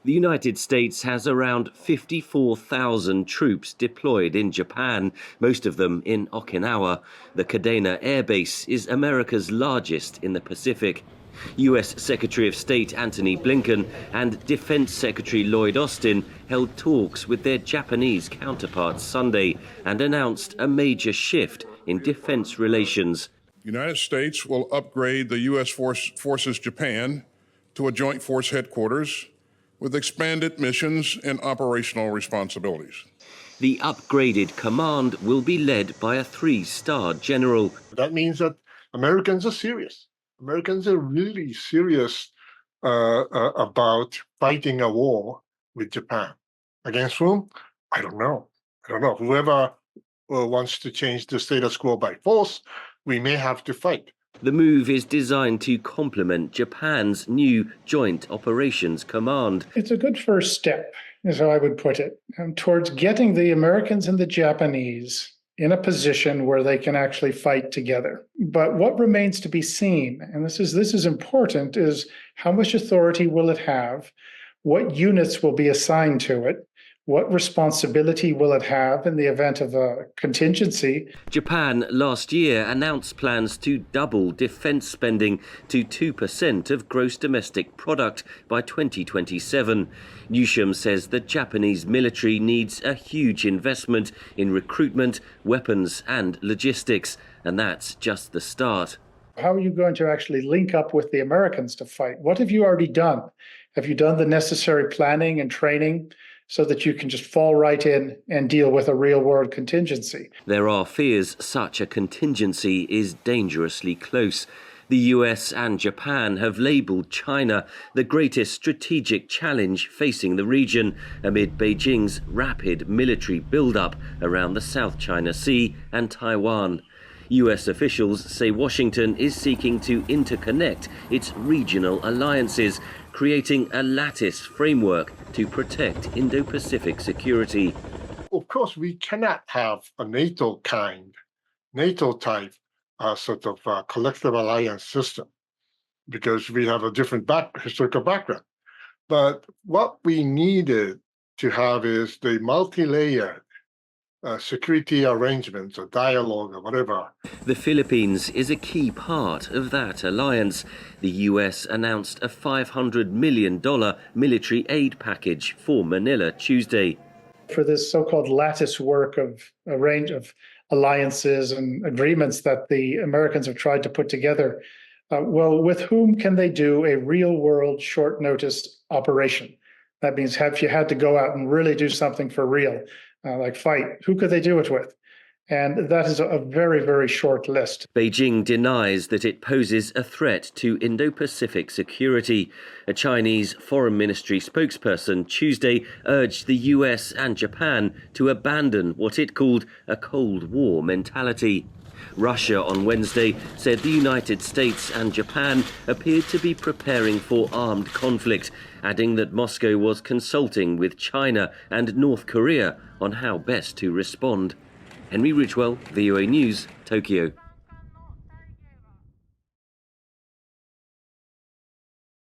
The United States has around 54,000 troops deployed in Japan, most of them in Okinawa. The Kadena Air Base is America's largest in the Pacific. US Secretary of State Antony Blinken and Defense Secretary Lloyd Austin held talks with their Japanese counterparts Sunday and announced a major shift in defense relations. The United States will upgrade the U.S. Forces Japan to a joint force headquarters with expanded missions and operational responsibilities. The upgraded command will be led by a 3-star general. That means that Americans are serious. Americans are really serious about fighting a war with Japan. Against whom? I don't know. Whoever wants to change the status quo by force, we may have to fight. The move is designed to complement Japan's new Joint Operations Command. It's a good first step, is how I would put it, towards getting the Americans and the Japanese in a position where they can actually fight together. But what remains to be seen, and this is important, is how much authority will it have? What units will be assigned to it? What responsibility will it have in the event of a contingency? Japan last year announced plans to double defense spending to 2% of gross domestic product by 2027. Newsham says the Japanese military needs a huge investment in recruitment, weapons and logistics, and that's just the start. How are you going to actually link up with the Americans to fight? What have you already done? Have you done the necessary planning and training so that you can just fall right in and deal with a real-world contingency? There are fears such a contingency is dangerously close. The US and Japan have labelled China the greatest strategic challenge facing the region amid Beijing's rapid military build-up around the South China Sea and Taiwan. US officials say Washington is seeking to interconnect its regional alliances, creating a lattice framework to protect Indo-Pacific security. Of course, we cannot have a NATO-type sort of collective alliance system because we have a different historical background. But what we needed to have is the multi-layered security arrangements or dialogue or whatever. The Philippines is a key part of that alliance. The US announced a $500 million military aid package for Manila Tuesday. For this so-called lattice work of a range of alliances and agreements that the Americans have tried to put together, well, with whom can they do a real-world short-notice operation? That means if you had to go out and really do something for real, like fight, who could they do it with? And that is a very, very short list. Beijing denies that it poses a threat to Indo-Pacific security. A Chinese Foreign Ministry spokesperson Tuesday urged the US and Japan to abandon what it called a Cold War mentality. Russia on Wednesday said the United States and Japan appeared to be preparing for armed conflict, adding that Moscow was consulting with China and North Korea on how best to respond. Henry Ridgwell, VOA News, Tokyo.